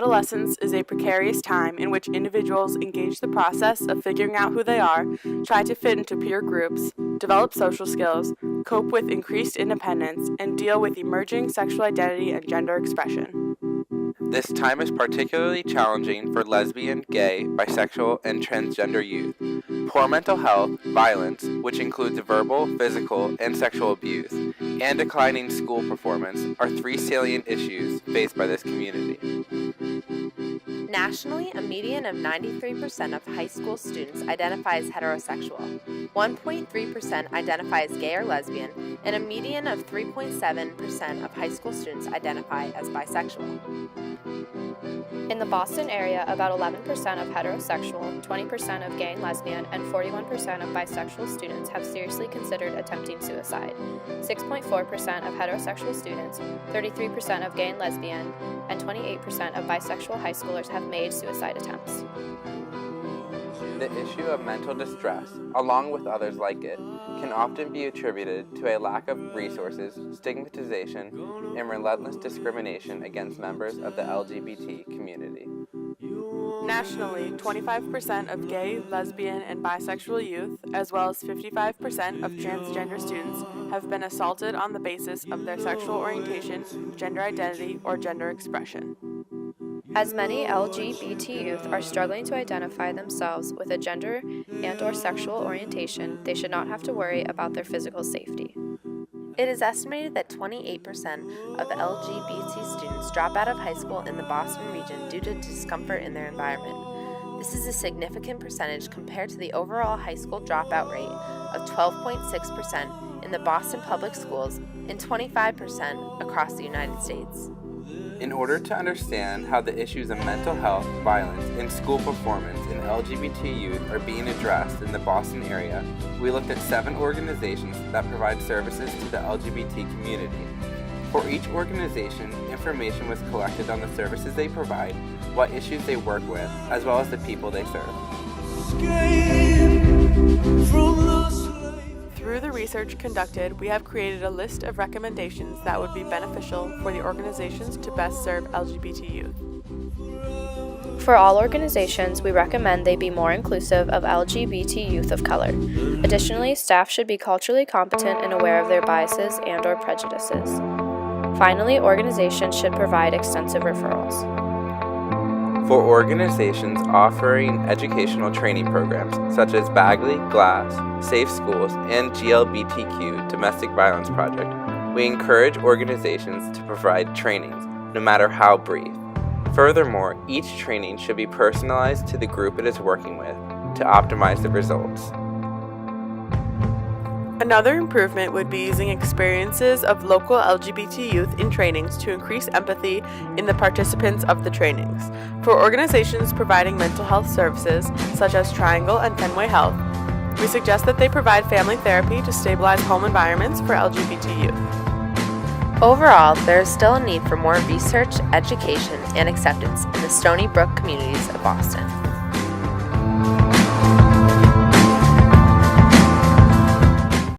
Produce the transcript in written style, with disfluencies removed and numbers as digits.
Adolescence is a precarious time in which individuals engage the process of figuring out who they are, try to fit into peer groups, develop social skills, cope with increased independence, and deal with emerging sexual identity and gender expression. This time is particularly challenging for lesbian, gay, bisexual, and transgender youth. Poor mental health, violence, which includes verbal, physical, and sexual abuse, and declining school performance are three salient issues faced by this community. Nationally, a median of 93% of high school students identify as heterosexual, 1.3% identify as gay or lesbian, and a median of 3.7% of high school students identify as bisexual. In the Boston area, about 11% of heterosexual, 20% of gay and lesbian, and 41% of bisexual students have seriously considered attempting suicide. 6.4% of heterosexual students, 33% of gay and lesbian, and 28% of bisexual high schoolers have made suicide attempts. The issue of mental distress, along with others like it, can often be attributed to a lack of resources, stigmatization, and relentless discrimination against members of the LGBT community. Nationally, 25% of gay, lesbian, and bisexual youth, as well as 55% of transgender students, have been assaulted on the basis of their sexual orientation, gender identity, or gender expression. As many LGBT youth are struggling to identify themselves with a gender and/or sexual orientation, they should not have to worry about their physical safety. It is estimated that 28% of LGBT students drop out of high school in the Boston region due to discomfort in their environment. This is a significant percentage compared to the overall high school dropout rate of 12.6% in the Boston public schools and 25% across the United States. In order to understand how the issues of mental health, violence, and school performance in LGBT youth are being addressed in the Boston area, we looked at 7 organizations that provide services to the LGBT community. For each organization, information was collected on the services they provide, what issues they work with, as well as the people they serve. Through the research conducted, we have created a list of recommendations that would be beneficial for the organizations to best serve LGBT youth. For all organizations, we recommend they be more inclusive of LGBT youth of color. Additionally, staff should be culturally competent and aware of their biases and/or prejudices. Finally, organizations should provide extensive referrals. For organizations offering educational training programs such as Bagley, Glass, Safe Schools, and GLBTQ Domestic Violence Project, we encourage organizations to provide trainings, no matter how brief. Furthermore, each training should be personalized to the group it is working with to optimize the results. Another improvement would be using experiences of local LGBT youth in trainings to increase empathy in the participants of the trainings. For organizations providing mental health services, such as Triangle and Fenway Health, we suggest that they provide family therapy to stabilize home environments for LGBT youth. Overall, there is still a need for more research, education, and acceptance in the Stony Brook communities of Boston.